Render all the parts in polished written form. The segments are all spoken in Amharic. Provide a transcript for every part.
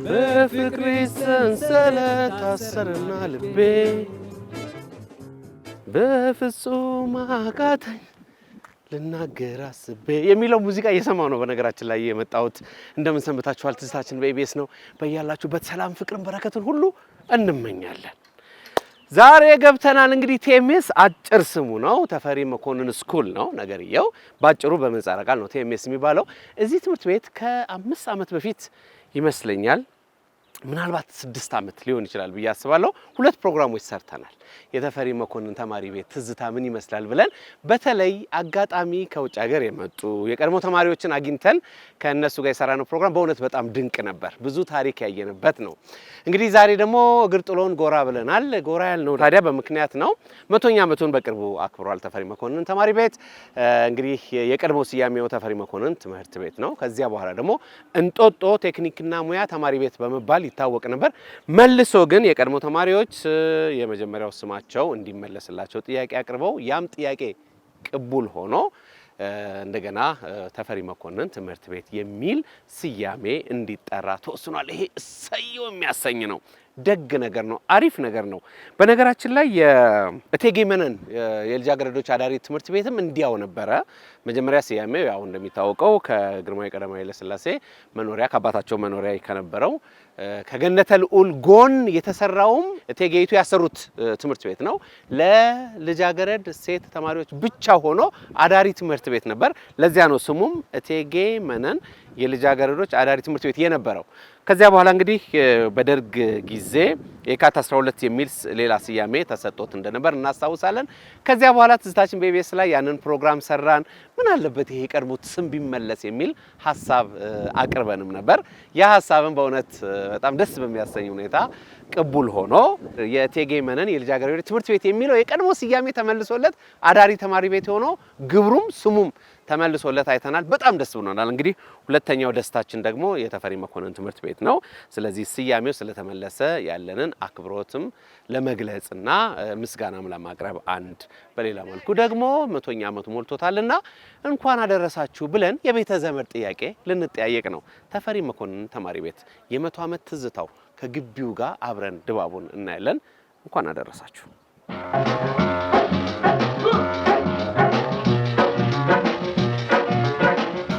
በፍቅር ሰንሰለት ታሰርና ልቤ በፍጹም አቃተኝ ልናገር አስቤ የሚለው ሙዚቃ እየሰማው ነው። በነገራችን ላይ የመጣሁት እንደምን ሰንብታችኋል? ትዝታችን በኢቢኤስ ነው። በያላችሁበት ሰላም ፍቅርን በረከትን ሁሉ እንመኛለን። ዛሬ ገብተናል እንግዲህ ቲኤምኤስ አጭር ስሙ ነው ተፈሪ መኮንን ስኩል ነው። ነገርየው ባጭሩ በምህጻረ ቃል ነው ቲኤምኤስ የሚባለው። እዚህ ትምህርት ቤት ከ5 ዓመት በፊት ይመስለኛል ምናልባት 6 ዓመት ሊሆን ይችላል ብዬ አስባለሁ 2 ፕሮግራሞች ሰርተናል። የተፈሪ መኮንን ተማሪ ቤት ትዝታ ምን ይመስላል ብለን በተለይ አጋጣሚ ከውጭ ሀገር የመጡ የቀድሞ ተማሪዎችን አግኝተን ከነሱ ጋር የሰራነው ፕሮግራም በእውነት በጣም ድንቅ ነበር። ብዙ ታሪክ ያየንበት ነው። እንግዲህ ዛሬ ደግሞ እግር ጥሎን ጎራ ብለናል። ጎራ ያልነው ታዲያ በምክንያት ነው። 100ኛ ዓመቱን በቅርቡ አክብሯል ተፈሪ መኮንን ተማሪ ቤት። እንግዲህ የቀድሞ ስያሜው ተፈሪ መኮንን ትምህርት ቤት ነው። ከዚያ በኋላ ደግሞ እንጦጦ ቴክኒክና ሙያ ተማሪ ቤት በመባል ይታወቅ ነበር። መልሶ ግን የቀድሞ ተማሪዎች የመጀመሪያው ስማቸው እንዲመለስላቸው ጥያቄ አቅርበው ያም ጥያቄ ቅቡል ሆኖ እንደገና ተፈሪ መኮንን ትምህርት ቤት የሚል ስያሜ እንዲጠራ ተወስኗል። ይሄ እሰየው የሚያሰኝ ነው። ደግ ነገር ነው። አሪፍ ነገር ነው። በነገራችን ላይ የእቴጌ መነን የልጃገረዶች አዳሪ ትምህርት ቤትም እንዲያው ነበረ። መጀመሪያ ስያሜው ያው እንደሚታወቀው ከግርማዊ ቀዳማዊ ኃይለ ሥላሴ መኖሪያ ከአባታቸው መኖሪያ ከነበረው ከገነተ ልዑል ጎን የተሰራውም እቴጌይቱ ያሰሩት ትምህርት ቤት ነው። ለልጃገረድ ሴት ተማሪዎች ብቻ ሆኖ አዳሪ ትምህርት ቤት ነበር። ለዚያ ነው ስሙም እቴጌ መነን የልጃገረዶች አዳሪ ትምህርት ቤት የነበረው። ከዚያ በኋላ እንግዲህ በደርግ ጊዜ የካቲት 12 የሚል ሌላ ስያሜ ተሰጥቶት እንደነበር እናስታውሳለን። ከዚያ በኋላ ትዝታችን በኢቢኤስ ላይ ያንን ፕሮግራም ሰራን። ምን አለበት ይሄ ቀድሞ ስም ቢመለስ የሚል ሐሳብ አቅርበንም ነበር። ያ ሐሳብም በእውነት በጣም ደስ በሚያሰኝ ሁኔታ ቅቡል ሆኖ የእቴጌ መነን የልጃገረዶች ትምህርት ቤት የሚለው የቀድሞ ስያሜ ተመልሶለት አዳሪ ተማሪ ቤት ሆኖ ግብሩም ስሙም ተመልሶለት አይተናል። በጣም ደስ ብሎናል። እንግዲህ ሁለተኛው ደስታችን ደግሞ የተፈሪ መኮንን ትምህርት ቤት ነው። ስለዚህ ስያሜው ስለተመለሰ ያለንን አክብሮትም ለመግለጽና ምስጋናም ለማቅረብ አንድ በሌላ መልኩ ደግሞ 100ኛ ዓመቱ ሞልቶታልና እንኳን አደረሳችሁ ብለን የቤተ ዘመድ ጥያቄ ልንጠያየቅ ነው። ተፈሪ መኮንን ተማሪ ቤት የ100 ዓመት ትዝታው ከግቢው ጋር አብረን ድባቡን እናያለን። እንኳን አደረሳችሁ።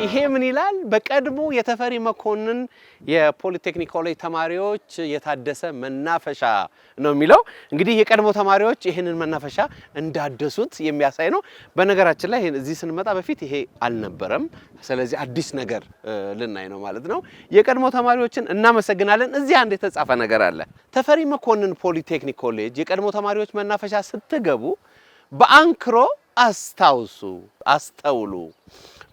ይሄ ምን ይላል? በቀድሞ የተፈሪ መኮንን የፖሊቴክኒክ ኮሌጅ ተማሪዎች የታደሰ መናፈሻ ነው የሚለው። እንግዲህ የቀድሞ ተማሪዎች ይሄንን መናፈሻ እንዳደሱት የሚያሳይ ነው። በነገራችን ላይ እዚህ ስንመጣ በፊት ይሄ አልነበረም። ስለዚህ አዲስ ነገር ልናይ ነው ማለት ነው። የቀድሞ ተማሪዎችን እናመሰግናለን። እዚህ አንድ የተጻፈ ነገር አለ። ተፈሪ መኮንን ፖሊቴክኒክ ኮሌጅ የቀድሞ ተማሪዎች መናፈሻ ስትገቡ በአንክሮ አስተውሉ።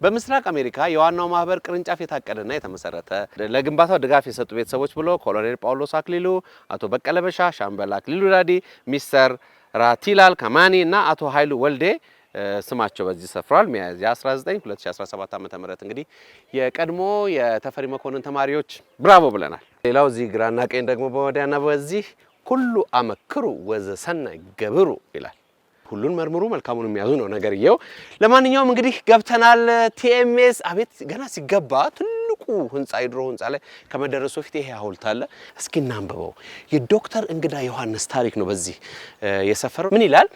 በምስራቅ አሜሪካ የዋናው ማህበር ቅርንጫፍ የታቀደና የተመሰረተ ለግንባታው ድጋፍ የሰጡ ቤተሰቦች ብሎ ኮሎኔል ጳውሎስ አክሊሉ፣ አቶ በቀለ በሻ፣ ሻምበል አክሊሉ ዳዲ፣ ሚስተር ራቲላል ካማኒ እና አቶ ኃይሉ ወልዴ ስማቸው በዚህ ሰፍሯል። ሚያዝያ 19 2017 ዓ.ም እንግዲህ የቀድሞ የተፈሪ መኮንን ተማሪዎች ብራቮ ብለናል። ሌላው እዚህ ግራና ቀኝ ደግሞ በወዲያና በዚህ ሁሉ አመክሩ ወዘሰናይ ገብሩ ይላል። ሁሉን መርምሩ መልካሙን የሚያዙ ነው ነገርየው። ለማንኛውም እንግዲህ ገብተናል ቲኤምኤስ። አቤት ገና ሲገባ ትልቁ ህንጻ የድሮ ህንጻ ላይ ከመደረሱ በፊት ይሄ ሐውልት አለ። እስኪ እናንብበው። የዶክተር እንግዳ ዮሐንስ ታሪክ ነው በዚህ የሰፈረው። ምን ይላል?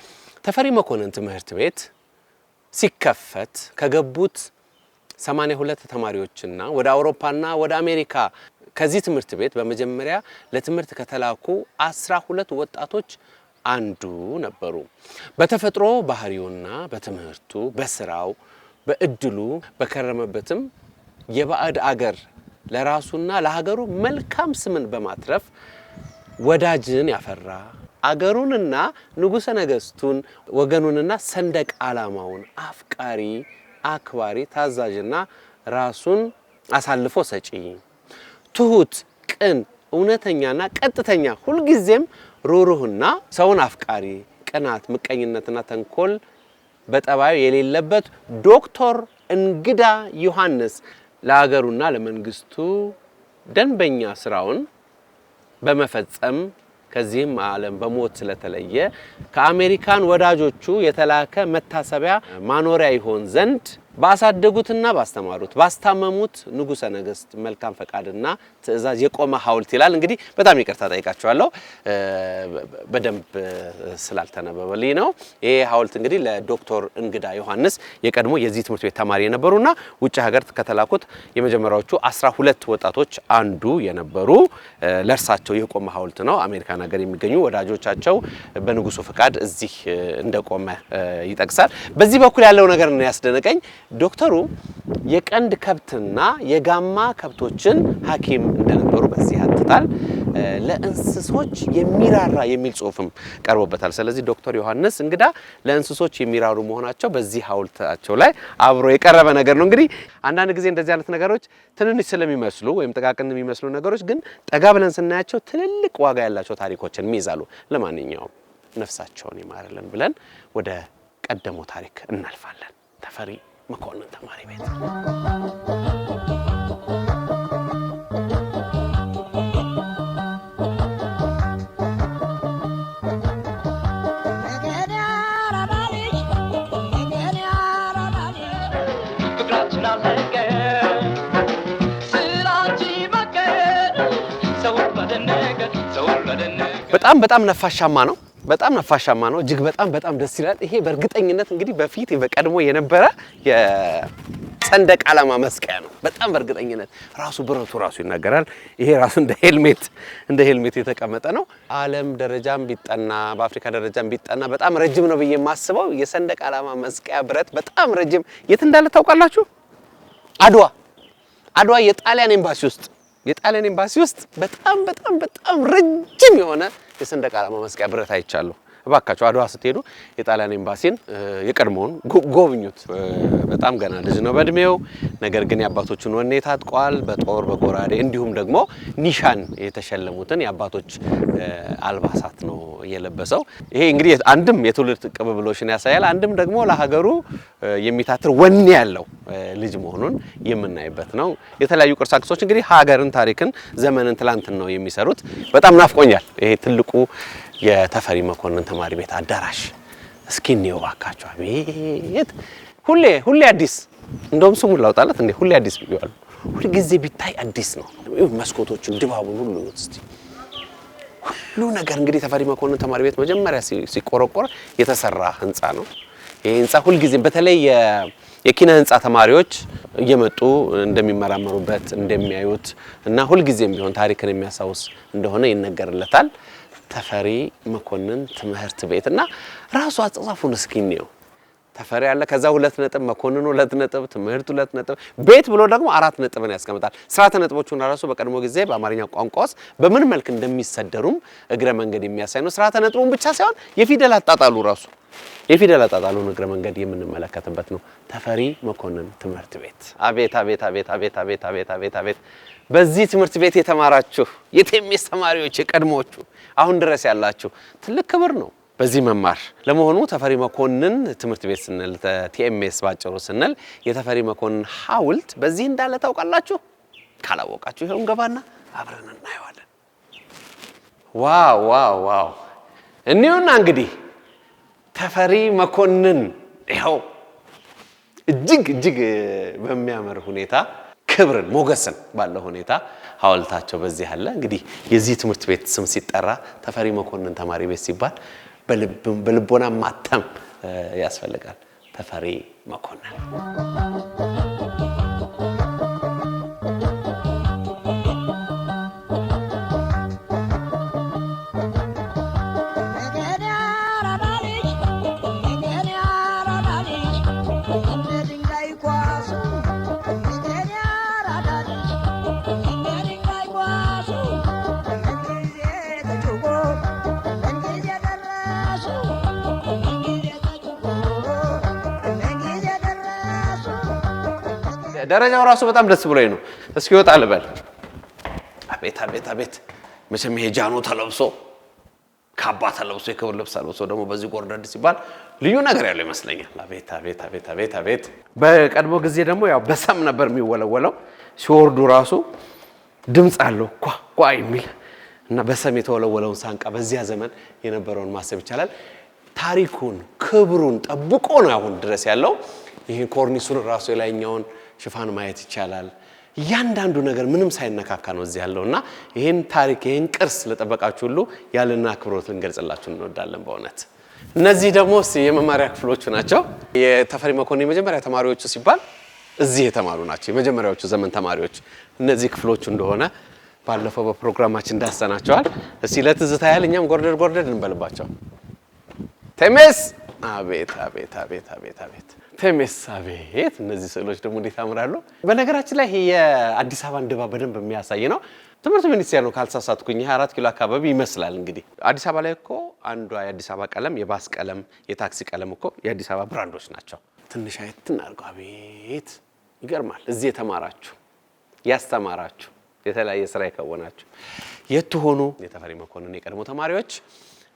ተፈሪ መኮንን ትምህርት ቤት ሲከፈት ከገቡት 82 ተማሪዎችና ወደ አውሮፓና ወደ አሜሪካ ከዚህ ትምህርት ቤት በመጀመሪያ ለትምህርት ከተላኩ 12 ወጣቶች አንዱ ነበሩ። በተፈጥሮ ባህሪውና በትምህርቱ በስራው በእድሉ በከረመበትም የባዕድ አገር ለራሱና ለሀገሩ መልካም ስምን በማትረፍ ወዳጅን ያፈራ አገሩንና ንጉሠ ነገሥቱን ወገኑንና ሰንደቅ ዓላማውን አፍቃሪ አክባሪ ታዛዥና ራሱን አሳልፎ ሰጪ ትሁት ቅን እውነተኛና ቀጥተኛ ሁልጊዜም ሩሩህና ሰውን አፍቃሪ ቅናት ምቀኝነትና ተንኮል በጠባዩ የሌለበት ዶክተር እንግዳ ዮሐንስ ለሀገሩና ለመንግስቱ ደንበኛ ስራውን በመፈጸም ከዚህም ዓለም በሞት ስለተለየ ከአሜሪካን ወዳጆቹ የተላከ መታሰቢያ ማኖሪያ ይሆን ዘንድ ባሳደጉትና ባስተማሩት ባስታመሙት ንጉሠ ነገሥት መልካም ፈቃድና ትእዛዝ የቆመ ሐውልት ይላል። እንግዲህ በጣም ይቅርታ ጠይቃችኋለሁ በደንብ ስላልተነበበልኝ ነው። ይሄ ሐውልት እንግዲህ ለዶክተር እንግዳ ዮሐንስ የቀድሞ የዚህ ትምህርት ቤት ተማሪ የነበሩና ውጭ ሀገር ከተላኩት የመጀመሪያዎቹ 12 ወጣቶች አንዱ የነበሩ ለርሳቸው የቆመ ሐውልት ነው። አሜሪካን ሀገር የሚገኙ ወዳጆቻቸው በንጉሱ ፈቃድ እዚህ እንደቆመ ይጠቅሳል። በዚህ በኩል ያለው ነገር ነው ያስደነቀኝ። ዶክተሩ የቀንድ ከብትና የጋማ ከብቶችን ሐኪም እንደነበሩ በዚህ ያትታል። ለእንስሶች የሚራራ የሚል ጽሑፍም ቀርቦበታል። ስለዚህ ዶክተር ዮሐንስ እንግዳ ለእንስሶች የሚራሩ መሆናቸው በዚህ ሐውልታቸው ላይ አብሮ የቀረበ ነገር ነው። እንግዲህ አንዳንድ ጊዜ እንደዚህ አይነት ነገሮች ትንንሽ ስለሚመስሉ ወይም ጥቃቅን የሚመስሉ ነገሮች ግን ጠጋ ብለን ስናያቸው ትልልቅ ዋጋ ያላቸው ታሪኮችን ይይዛሉ። ለማንኛውም ነፍሳቸውን ይማርልን ብለን ወደ ቀደመው ታሪክ እናልፋለን። ተፈሪ መኮንን ተማሪ ቤት በጣም ነፋሻማ ነው። በጣም ነፋሻማ ነው። እጅግ በጣም ደስ ይላል። ይሄ በእርግጠኝነት እንግዲህ በፊት በቀድሞ የነበረ የሰንደቅ ዓላማ መስቀያ ነው። በጣም በእርግጠኝነት ራሱ ብረቱ ራሱ ይናገራል። ይሄ ራሱ እንደ ሄልሜት የተቀመጠ ነው። ዓለም ደረጃም ቢጠና በአፍሪካ ደረጃም ቢጠና በጣም ረጅም ነው ብዬ የማስበው የሰንደቅ ዓላማ መስቀያ ብረት በጣም ረጅም የት እንዳለ ታውቃላችሁ? አድዋ የጣሊያን ኤምባሲ ውስጥ በጣም ረጅም የሆነ የሰንደቅ ዓላማ መስቀያ ብረት አይቻለሁ። እባካችሁ አድዋ ስትሄዱ የጣሊያን ኤምባሲን የቀድሞውን ጎብኙት። በጣም ገና ልጅ ነው በእድሜው፣ ነገር ግን የአባቶቹን ወኔ ታጥቋል። በጦር በጎራዴ እንዲሁም ደግሞ ኒሻን የተሸለሙትን የአባቶች አልባሳት ነው የለበሰው። ይሄ እንግዲህ አንድም የትውልድ ቅብብሎሽን ያሳያል፣ አንድም ደግሞ ለሀገሩ የሚታትር ወኔ ያለው ልጅ መሆኑን የምናይበት ነው። የተለያዩ ቅርሳቅርሶች እንግዲህ ሀገርን፣ ታሪክን፣ ዘመንን፣ ትላንትን ነው የሚሰሩት። በጣም ናፍቆኛል ይሄ ትልቁ የተፈሪ መኮንን ተማሪ ቤት አዳራሽ። እስኪ ነው ባካችሁ። አቤት ሁሌ አዲስ። እንደውም ስሙን ላውጣለት እንዴ ሁሌ አዲስ ቢሆን ሁሉ ጊዜ ቢታይ አዲስ ነው። መስኮቶቹን ድባቡን ሁሉ እስቲ ሁሉ ነገር እንግዲህ ተፈሪ መኮንን ተማሪ ቤት መጀመሪያ ሲቆረቆር የተሰራ ህንጻ ነው። ይሄ ህንጻ ሁሉ ጊዜ በተለይ የኪነ ህንጻ ተማሪዎች እየመጡ እንደሚመራመሩበት እንደሚያዩት እና ሁሉ ጊዜም ቢሆን ታሪክን የሚያሳውስ እንደሆነ ይነገርለታል። ተፈሪ መኮንን ትምህርት ቤት እና ራሱ አጻጻፉን እስኪን ነው። ተፈሪ ያለ ከዛ 2 ነጥብ መኮንን 2 ነጥብ ትምህርት 2 ነጥብ ቤት ብሎ ደግሞ 4 ነጥብን ያስቀምጣል። ስርዓተ ነጥቦቹን ራሱ በቀድሞ ጊዜ በአማርኛ ቋንቋስ በምን መልክ እንደሚሰደሩም እግረ መንገድ የሚያሳይ ነው። ስርዓተ ነጥቡን ብቻ ሳይሆን የፊደል አጣጣሉን እግረ መንገድ የምንመለከትበት ነው። ተፈሪ መኮንን ትምህርት ቤት። አቤት በዚህ ትምህርት ቤት የተማራችሁ የቴሜስ ተማሪዎች የቀድሞቹ አሁን ድረስ ያላችሁ ትልቅ ክብር ነው በዚህ መማር። ለመሆኑ ተፈሪ መኮንን ትምህርት ቤት ስንል ቲኤምኤስ ባጭሩ ስንል የተፈሪ መኮንን ሐውልት በዚህ እንዳለ ታውቃላችሁ? ካላወቃችሁ ይሄው እንገባና አብረን እናየዋለን። ዋው እኒውና እንግዲህ ተፈሪ መኮንን ይሄው እጅግ በሚያምር ሁኔታ ክብርን ሞገስን ባለው ሁኔታ ሐውልታቸው በዚህ አለ። እንግዲህ የዚህ ትምህርት ቤት ስም ሲጠራ ተፈሪ መኮንን ተማሪ ቤት ሲባል በልቦና ማተም ያስፈልጋል። ተፈሪ መኮንን ደረጃው ራሱ በጣም ደስ ብሎኝ ነው። እስኪ ወጣ ልበል። አቤት አቤት አቤት! መቼም ይሄ ጃኖ ተለብሶ ካባ ተለብሶ የክብር ልብስ ተለብሶ ደግሞ በዚህ ጎርደድ ሲባል ልዩ ነገር ያለው ይመስለኛል። አቤት አቤት አቤት አቤት አቤት! በቀድሞ ጊዜ ደግሞ ያው በሰም ነበር የሚወለወለው። ሲወርዱ ራሱ ድምጽ አለው ኳ ኳ የሚል እና በሰም የተወለወለውን ሳንቃ በዚያ ዘመን የነበረውን ማሰብ ይቻላል። ታሪኩን ክብሩን ጠብቆ ነው አሁን ድረስ ያለው። ይሄን ኮርኒሱን ራሱ የላይኛውን ሽፋን ማየት ይቻላል። እያንዳንዱ ነገር ምንም ሳይነካካ ነው እዚህ ያለውና ይሄን ታሪክ ይሄን ቅርስ ለጠበቃችሁ ሁሉ ያለና አክብሮት ልንገልጽላችሁ እንወዳለን በእውነት። እነዚህ ደግሞ የመማሪያ ክፍሎቹ ናቸው። የተፈሪ መኮንን የመጀመሪያ ተማሪዎቹ ሲባል እዚህ የተማሩ ናቸው። የመጀመሪያዎቹ ዘመን ተማሪዎች እነዚህ ክፍሎቹ እንደሆነ ባለፈው በፕሮግራማችን ዳሰናቸዋል። እስቲ ለትዝታ ያህል እኛም ጎርደድ ጎርደድ እንበልባቸው። ቴሜስ አቤት አቤት አቤት አቤት አቤት! ቴሜስ አቤት! እነዚህ ስዕሎች ደግሞ እንዴት ያምራሉ። በነገራችን ላይ የአዲስ አበባን ድባብ በደንብ የሚያሳይ ነው። ትምህርት ሚኒስቴር ነው ካልተሳሳትኩኝ 4 ኪሎ አካባቢ ይመስላል። እንግዲህ አዲስ አበባ ላይ እኮ አንዷ የአዲስ አበባ ቀለም የባስ ቀለም የታክሲ ቀለም እኮ የአዲስ አበባ ብራንዶች ናቸው። ትንሽ አየት እናድርገው። አቤት ይገርማል። እዚህ የተማራችሁ ያስተማራችሁ የተለያየ ስራ የከወናችሁ የትሆኑ የተፈሪ መኮንን የቀድሞ ተማሪዎች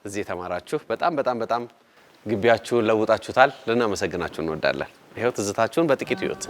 እዚህ የተማራችሁ በጣም በጣም በጣም ግቢያችሁን ለውጣችሁታል። ልናመሰግናችሁ እንወዳለን። ይሄው ትዝታችሁን በጥቂት ይዩት።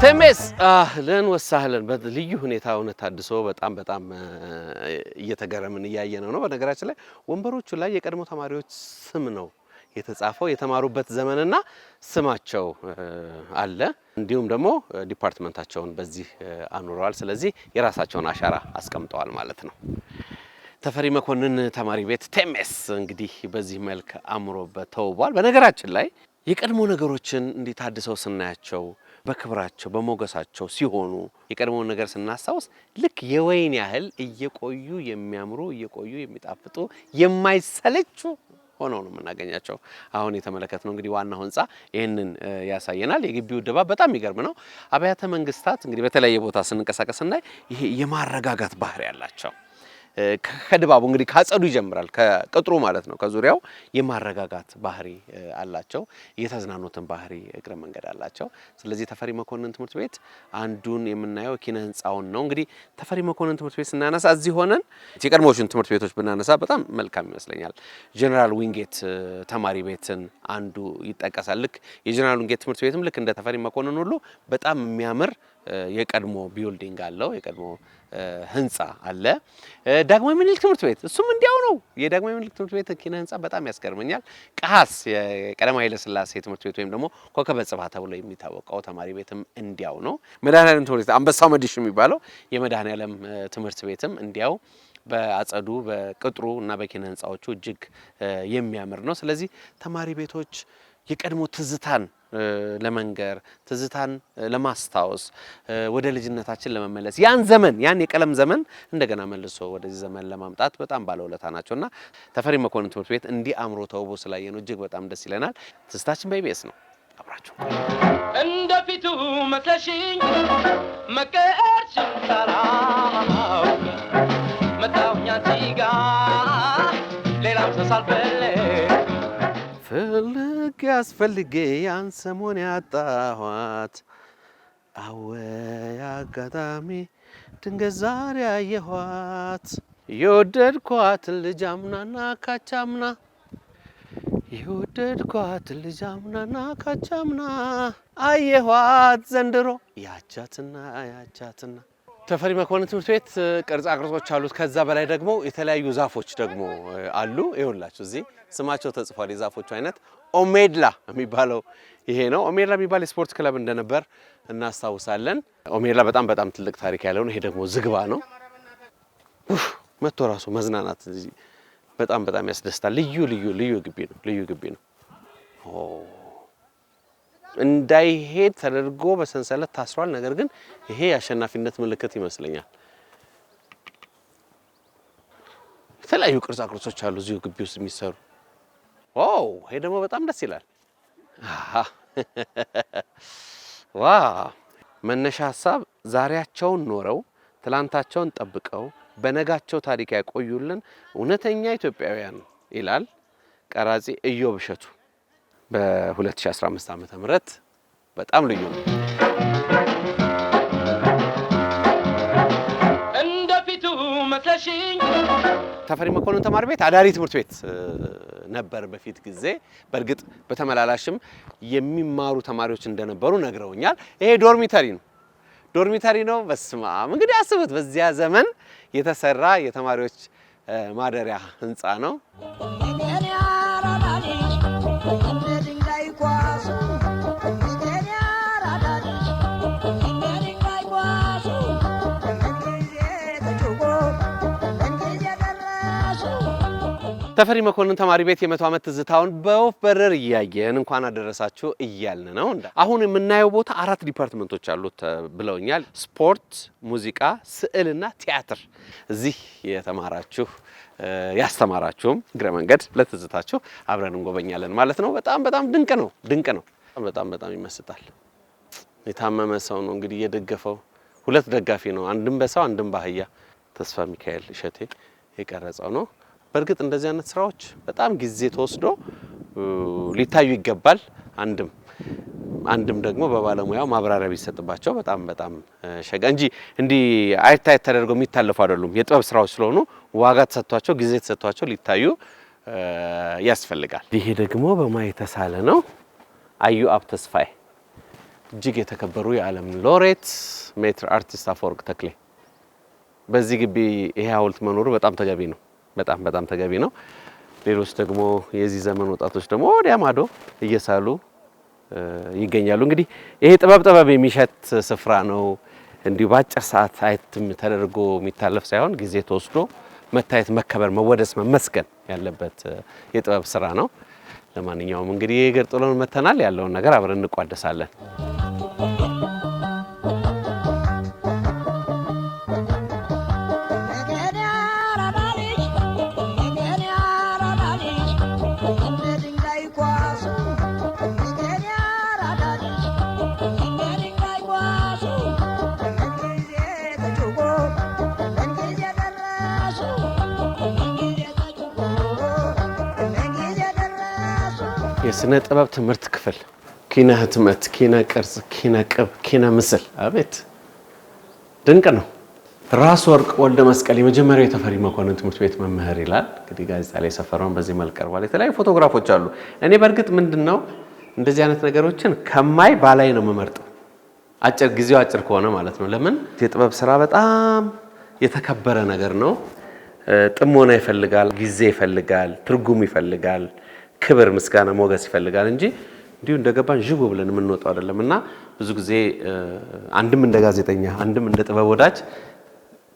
ቴሜስ አህለን ወሳህለን በልዩ ሁኔታ እውነት ታድሶ በጣም በጣም እየተገረምን እያየነው ነው። በነገራችን ላይ ወንበሮቹ ላይ የቀድሞ ተማሪዎች ስም ነው የተጻፈው፣ የተማሩበት ዘመንና ስማቸው አለ። እንዲሁም ደግሞ ዲፓርትመንታቸውን በዚህ አኑረዋል። ስለዚህ የራሳቸውን አሻራ አስቀምጠዋል ማለት ነው። ተፈሪ መኮንን ተማሪ ቤት ቴሜስ እንግዲህ በዚህ መልክ አምሮበት ተውቧል። በነገራችን ላይ የቀድሞ ነገሮችን እንዴት ታድሰው ስናያቸው በክብራቸው በሞገሳቸው ሲሆኑ የቀድሞውን ነገር ስናስታውስ ልክ የወይን ያህል እየቆዩ የሚያምሩ እየቆዩ የሚጣፍጡ የማይሰለቹ ሆነው ነው የምናገኛቸው። አሁን የተመለከትነው እንግዲህ ዋናው ህንጻ ይህንን ያሳየናል። የግቢው ድባብ በጣም የሚገርም ነው። አብያተ መንግስታት እንግዲህ በተለያየ ቦታ ስንንቀሳቀስ ስናይ ይሄ የማረጋጋት ባህሪ ያላቸው ከድባቡ እንግዲህ ካጸዱ ይጀምራል ከቅጥሩ ማለት ነው። ከዙሪያው የማረጋጋት ባህሪ አላቸው። የተዝናኖትን ባህሪ እግረ መንገድ አላቸው። ስለዚህ ተፈሪ መኮንን ትምህርት ቤት አንዱን የምናየው ኪነ ህንጻውን ነው። እንግዲህ ተፈሪ መኮንን ትምህርት ቤት ስናነሳ እዚህ ሆነን የቀድሞዎቹን ትምህርት ቤቶች ብናነሳ በጣም መልካም ይመስለኛል። ጀነራል ዊንጌት ተማሪ ቤትን አንዱ ይጠቀሳል። ልክ የጀነራል ዊንጌት ትምህርት ቤትም ልክ እንደ ተፈሪ መኮንን ሁሉ በጣም የሚያምር የቀድሞ ቢልዲንግ አለው። የቀድሞ ህንጻ አለ። ዳግማዊ ምኒልክ ትምህርት ቤት እሱም እንዲያው ነው። የዳግማዊ ምኒልክ ትምህርት ቤት ኪነ ህንጻ በጣም ያስገርመኛል። ቀሐስ የቀዳማዊ ኃይለ ሥላሴ ትምህርት ቤት ወይም ደግሞ ኮከበ ጽባህ ተብሎ የሚታወቀው ተማሪ ቤትም እንዲያው ነው። መድኃኔዓለም ትምህርት ቤት አንበሳው መዲሽ የሚባለው የመድኃኔዓለም ትምህርት ቤትም እንዲያው በአጸዱ በቅጥሩ እና በኪነ ህንጻዎቹ እጅግ የሚያምር ነው። ስለዚህ ተማሪ ቤቶች የቀድሞ ትዝታን ለመንገር ትዝታን ለማስታወስ ወደ ልጅነታችን ለመመለስ ያን ዘመን ያን የቀለም ዘመን እንደገና መልሶ ወደዚህ ዘመን ለማምጣት በጣም ባለውለታ ናቸውና ተፈሪ መኮንን ትምህርት ቤት እንዲህ አምሮ ተውቦ ስላየነው እጅግ በጣም ደስ ይለናል። ትዝታችን በኢቢኤስ ነው። አብራችሁ እንደፊቱ መስለሽኝ መቀርሽን ሳላውቅ መጣሁኝ አንቺ ጋር ሌላም ሰው ሳልፈልግ ፈልጌ አስፈልጌ ያን ሰሞን ያጣኋት አወይ አጋጣሚ ድንገት ዛሬ አየኋት የወደድኳት ልጅ አምናና ካቻምና የወደድኳት ልጅ አምናና ካቻምና አየኋት ዘንድሮ ያቻትና ያቻትና። ተፈሪ መኮንን ትምህርት ቤት ቅርጻ ቅርጾች አሉት። ከዛ በላይ ደግሞ የተለያዩ ዛፎች ደግሞ አሉ። ይኸውላችሁ እዚህ ስማቸው ተጽፏል። የዛፎቹ አይነት ኦሜድላ የሚባለው ይሄ ነው። ኦሜድላ የሚባል የስፖርት ክለብ እንደነበር እናስታውሳለን። ኦሜድላ በጣም በጣም ትልቅ ታሪክ ያለው ነው። ይሄ ደግሞ ዝግባ ነው። መጥቶ ራሱ መዝናናት በጣም በጣም ያስደስታል። ልዩ ግቢ ነው። እንዳይሄድ ተደርጎ በሰንሰለት ታስሯል። ነገር ግን ይሄ የአሸናፊነት ምልክት ይመስለኛል። የተለያዩ ቅርጻ ቅርጾች አሉ እዚሁ ግቢ ውስጥ የሚሰሩ። ዋው ይሄ ደግሞ በጣም ደስ ይላል። ዋው መነሻ ሀሳብ ዛሬያቸውን ኖረው ትላንታቸውን ጠብቀው በነጋቸው ታሪክ ያቆዩልን እውነተኛ ኢትዮጵያውያን ይላል ቀራጺ ኢዮብ እሸቱ በ2015 ዓመተ ምህረት በጣም ልዩ ነው። እንደፊቱ መስለሽኝ ተፈሪ መኮንን ተማሪ ቤት አዳሪ ትምህርት ቤት ነበር በፊት ጊዜ። በእርግጥ በተመላላሽም የሚማሩ ተማሪዎች እንደነበሩ ነግረውኛል። ይሄ ዶርሚተሪ ነው። በስማም እንግዲህ አስቡት፣ በዚያ ዘመን የተሰራ የተማሪዎች ማደሪያ ህንጻ ነው። ተፈሪ መኮንን ተማሪ ቤት የ100 ዓመት ትዝታውን በወፍ በረር እያየን እንኳን አደረሳችሁ እያልን ነው። አሁን የምናየው ቦታ 4 ዲፓርትመንቶች አሉት ብለውኛል። ስፖርት፣ ሙዚቃ፣ ስዕልና ቲያትር። እዚህ የተማራችሁ ያስተማራችሁም እግረ መንገድ ለትዝታችሁ አብረን እንጎበኛለን ማለት ነው። በጣም ድንቅ ነው። በጣም ይመስጣል። የታመመ ሰው ነው እንግዲህ የደገፈው። 2 ደጋፊ ነው፣ አንድም በሰው አንድም በአህያ። ተስፋ ሚካኤል እሸቴ የቀረጸው ነው። በእርግጥ እንደዚህ አይነት ስራዎች በጣም ጊዜ ተወስዶ ሊታዩ ይገባል። አንድም ደግሞ በባለሙያው ማብራሪያ ቢሰጥባቸው በጣም ሸጋ እንጂ እንዲህ አይታይ ተደርገው የሚታለፉ አይደሉም። የጥበብ ስራዎች ስለሆኑ ዋጋ ተሰጥቷቸው ጊዜ ተሰጥቷቸው ሊታዩ ያስፈልጋል። ይሄ ደግሞ በማይ የተሳለ ነው። አዩአብ ተስፋዬ እጅግ የተከበሩ የዓለም ሎሬት ሜትር አርቲስት አፈወርቅ ተክሌ። በዚህ ግቢ ይሄ ሐውልት መኖሩ በጣም ተገቢ ነው። በጣም ተገቢ ነው። ሌሎች ደግሞ የዚህ ዘመን ወጣቶች ደግሞ ወዲያ ማዶ እየሳሉ ይገኛሉ። እንግዲህ ይሄ ጥበብ የሚሸት ስፍራ ነው። እንዲሁ በአጭር ሰዓት አይትም ተደርጎ የሚታለፍ ሳይሆን ጊዜ ተወስዶ መታየት፣ መከበር፣ መወደስ፣ መመስገን ያለበት የጥበብ ስራ ነው። ለማንኛውም እንግዲህ የእግር ጥሎን መተናል። ያለውን ነገር አብረን እንቋደሳለን። የስነ ጥበብ ትምህርት ክፍል ኪነ ህትመት፣ ኪነ ቅርጽ፣ ኪነ ቅብ፣ ኪነ ምስል። አቤት ድንቅ ነው። ራስ ወርቅ ወልደ መስቀል የመጀመሪያው የተፈሪ መኮንን ትምህርት ቤት መምህር ይላል። እንግዲህ ጋዜጣ ላይ ሰፈረውን በዚህ መልክ ቀርቧል። የተለያዩ ፎቶግራፎች አሉ። እኔ በእርግጥ ምንድነው እንደዚህ አይነት ነገሮችን ከማይ ባላይ ነው የምመርጠው። ጊዜው አጭር ከሆነ ማለት ነው። ለምን የጥበብ ስራ በጣም የተከበረ ነገር ነው። ጥሞና ይፈልጋል፣ ጊዜ ይፈልጋል፣ ትርጉም ይፈልጋል፣ ክብር፣ ምስጋና፣ ሞገስ ይፈልጋል እንጂ እንዲሁ እንደገባን ጅቡ ብለን የምንወጣው አይደለም። እና ብዙ ጊዜ አንድም እንደ ጋዜጠኛ አንድም እንደ ጥበብ ወዳጅ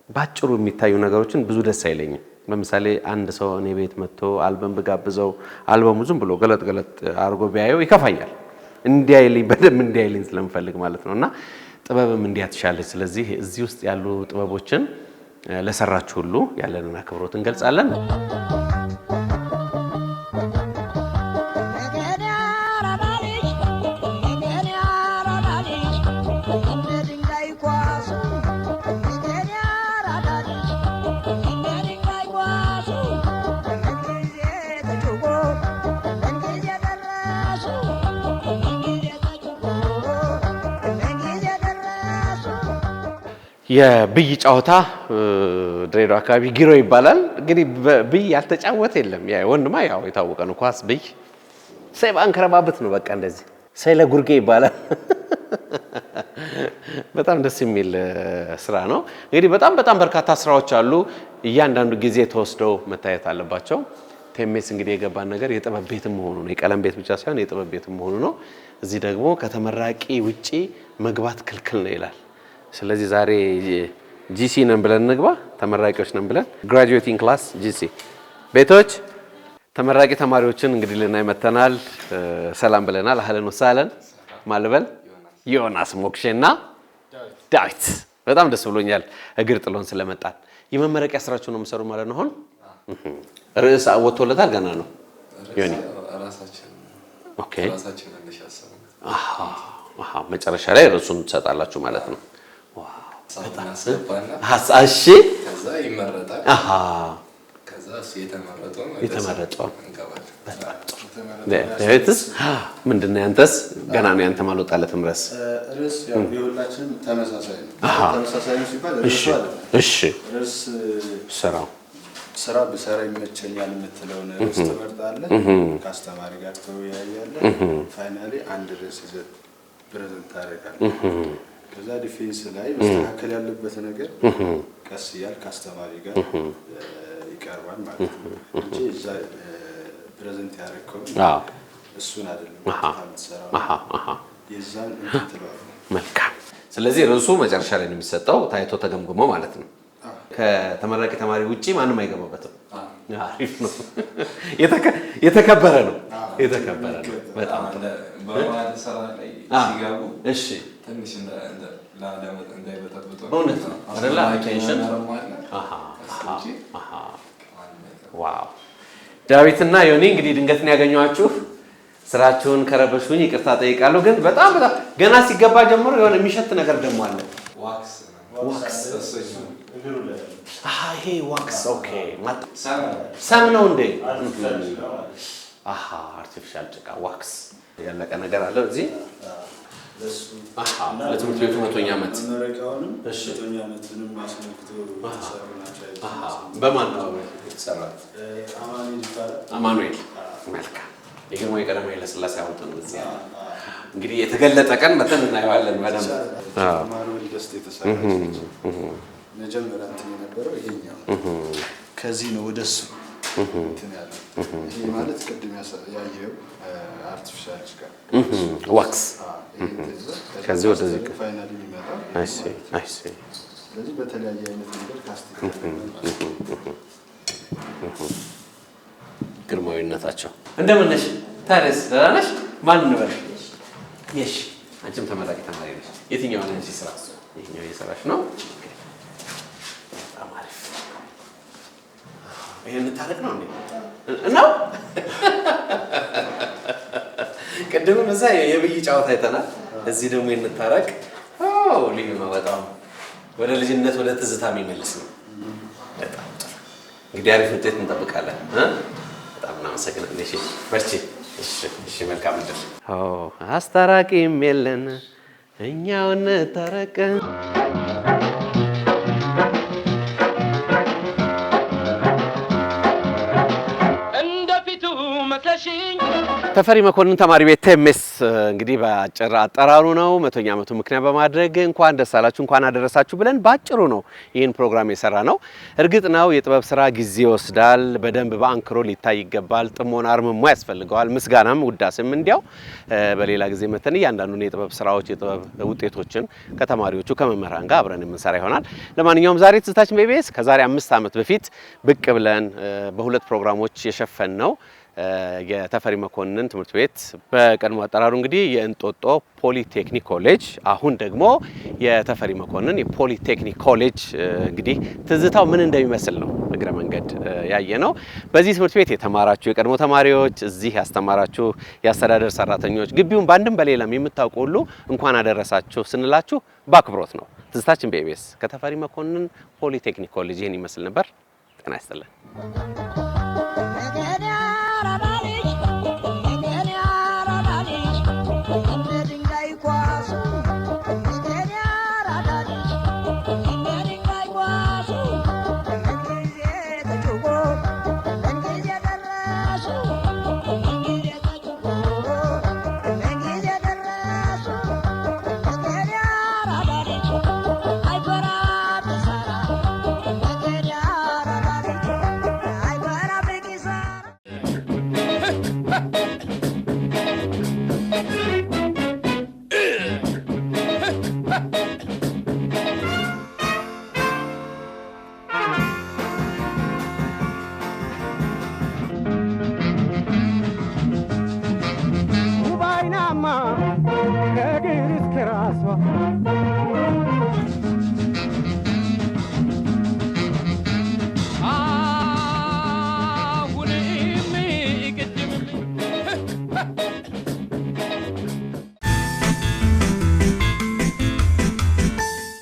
ባጭሩ የሚታዩ ነገሮችን ብዙ ደስ አይለኝም። ለምሳሌ አንድ ሰው እኔ ቤት መጥቶ አልበም ብጋብዘው አልበሙ ዝም ብሎ ገለጥ አድርጎ ቢያየው ይከፋኛል። እንዲያይልኝ በደንብ እንዲያይልኝ ስለምፈልግ ማለት ነውና ጥበብም እንዲያትሻለች። ስለዚህ እዚህ ውስጥ ያሉ ጥበቦችን ለሰራችሁ ሁሉ ያለንን አክብሮት እንገልጻለን። የብይ ጨዋታ ድሬዳዋ አካባቢ ጊሮ ይባላል። እንግዲህ ብይ ያልተጫወተ የለም። ያ ወንድማ ያው የታወቀ ነው። ኳስ ብይ ሰይባ አንከረባበት ነው። በቃ እንደዚህ ሰይለ ጉርጌ ይባላል። በጣም ደስ የሚል ስራ ነው። እንግዲህ በጣም በርካታ ስራዎች አሉ። እያንዳንዱ ጊዜ ተወስደው መታየት አለባቸው። ቴሜስ እንግዲህ የገባን ነገር የጥበብ ቤትም መሆኑ ነው። የቀለም ቤት ብቻ ሳይሆን የጥበብ ቤትም መሆኑ ነው። እዚህ ደግሞ ከተመራቂ ውጪ መግባት ክልክል ነው ይላል። ስለዚህ ዛሬ ጂሲ ነን ብለን እንግባ። ተመራቂዎች ነን ብለን ግራጁዌቲንግ ክላስ ጂሲ ቤቶች ተመራቂ ተማሪዎችን እንግዲህ ልናይ መተናል። ሰላም ብለናል። አህለን ወሰህለን ማልበል ዮናስ ሞክሼና ዳዊት በጣም ደስ ብሎኛል እግር ጥሎን ስለመጣን። የመመረቂያ ስራችሁ ነው የምሰሩ ማለት ነው። አሁን ርዕስ ወጥቶለታል ገና ነው ዮኒ? ኦኬ መጨረሻ ላይ ርዕሱን ትሰጣላችሁ ማለት ነው። እሺ ከዛ ይመረጣል። ከዛ የተመረጠው ዳዊትስ ምንድን ነው ያንተስ? ገና ነው ያንተ አልወጣለትም ርዕስ? ርዕስ ያው የሁላችንም ተመሳሳይ ነው። ተመሳሳይ ነው ሲባል ርዕሱ አይደለም። እሺ ርዕስ ስራ ብሰራ ይመቸኛል የምትለውን ርዕስ ትመርጣለህ። ከአስተማሪ ጋር ትወያያለህ። ፋይናሊ አንድ ርዕስ ይዘህ ፕሬዘንት ታደርጋለህ። ከዛ ዲፌንስ ላይ መስተካከል ያለበት ነገር ቀስ እያል ከአስተማሪ ጋር ይቀርባል ማለት ነው እንጂ እዛ ፕሬዘንት ያደረከው እሱን አይደለም የምትሰራው። የዛን እንትለዋል። መልካም። ስለዚህ ርዕሱ መጨረሻ ላይ ነው የሚሰጠው ታይቶ ተገምግሞ ማለት ነው። ከተመራቂ ተማሪ ውጪ ማንም አይገባበትም። አሪፍ ነው። የተከበረ ነው። የተከበረ ነው። በጣም በማለት ሰራ ላይ ሲጋቡ እሺ ትንሽ እንዳይበጠብጡ በእውነት ነው አይደል? አቴንሽን ዋው። ዳዊትና ዮኒ እንግዲህ ድንገት ነው ያገኘኋችሁ። ስራችሁን ከረበሽኩኝ ይቅርታ ጠይቃለሁ። ግን በጣም ገና ሲገባ ጀምሮ የሆነ የሚሸት ነገር ደግሞ አለ። ዋክስ ይሄ ዋክስ ኦኬ። ሰም ነው እንዴ? አርቲፊሻል ጭቃ ዋክስ ያለቀ ነገር አለ እዚህ። ለትምህርት ቤቱ 100ኛ ዓመት በማን ነው የተሰራት? አማኑኤል። መልካም። የግርማዊ ቀዳማዊ ኃይለ ሥላሴ ሐውልት ነው እዚህ ያለው። እንግዲህ የተገለጠ ቀን መተን እናየዋለን በደንብ። አማኑኤል ደስታ የተሰራች መጀመሪያ እንትን የነበረው ይሄኛው ከዚህ ነው ወደሱ እንትን ያለው። ይሄ ማለት ቅድም ያየው አርቲፊሻል ጭቃ ዋክስ ከዚህ ወደዚህ ፋይናሊ የሚመጣው አይሲ ስለዚህ በተለያየ አይነት መንገድ ካስቲክ ግርማዊነታቸው እንደምን ነሽ? ታዲያስ ደህና ነሽ? ማን እንበል? የሽ አንቺም ተመራቂ ተማሪ ነሽ። የትኛው ነው እዚህ ስራ? ይሄኛው እየሰራሽ ነው? በጣም አሪፍ። ይሄን ታረቅ ነው እንዴ? ነው ቅድም እዛ የብይ ጫወታ አይተናል። እዚህ ደግሞ እንታረቅ። ልዩ ነው በጣም ወደ ልጅነት ወደ ትዝታ የሚመልስ ነው። በጣም ጥሩ። እንግዲህ አሪፍ ውጤት እንጠብቃለን። በጣም እናመሰግናለን። እሺ በርቺ። እሺ መልካም እድል። አስታራቂም የለን እኛው እንታረቅ። ተፈሪ መኮንን ተማሪ ቤት ቴምስ እንግዲህ በአጭር አጠራሩ ነው 100ኛ ዓመቱ ምክንያት በማድረግ እንኳን ደስ አላችሁ እንኳን አደረሳችሁ ብለን ባጭሩ ነው ይህን ፕሮግራም የሰራ ነው። እርግጥ ነው የጥበብ ስራ ጊዜ ይወስዳል። በደንብ በአንክሮ ሊታይ ይገባል። ጥሞና አርምሞ ያስፈልገዋል። ምስጋናም ውዳሴም እንዲያው በሌላ ጊዜ መተን እያንዳንዱን የጥበብ ስራዎች የጥበብ ውጤቶችን ከተማሪዎቹ ከመምህራን ጋር አብረን የምንሰራ ይሆናል። ለማንኛውም ዛሬ ትዝታችን በኢቢኤስ ከዛሬ 5 ዓመት በፊት ብቅ ብለን በሁለት ፕሮግራሞች የሸፈን ነው የተፈሪ መኮንን ትምህርት ቤት በቀድሞ አጠራሩ እንግዲህ የእንጦጦ ፖሊቴክኒክ ኮሌጅ አሁን ደግሞ የተፈሪ መኮንን የፖሊቴክኒክ ኮሌጅ እንግዲህ ትዝታው ምን እንደሚመስል ነው እግረ መንገድ ያየ ነው። በዚህ ትምህርት ቤት የተማራችሁ የቀድሞ ተማሪዎች፣ እዚህ ያስተማራችሁ የአስተዳደር ሰራተኞች፣ ግቢውን በአንድም በሌላም የምታውቁ ሁሉ እንኳን አደረሳችሁ ስንላችሁ በአክብሮት ነው። ትዝታችን በኢቢኤስ ከተፈሪ መኮንን ፖሊቴክኒክ ኮሌጅ ይህን ይመስል ነበር። ጤና ይስጥልን። Bye.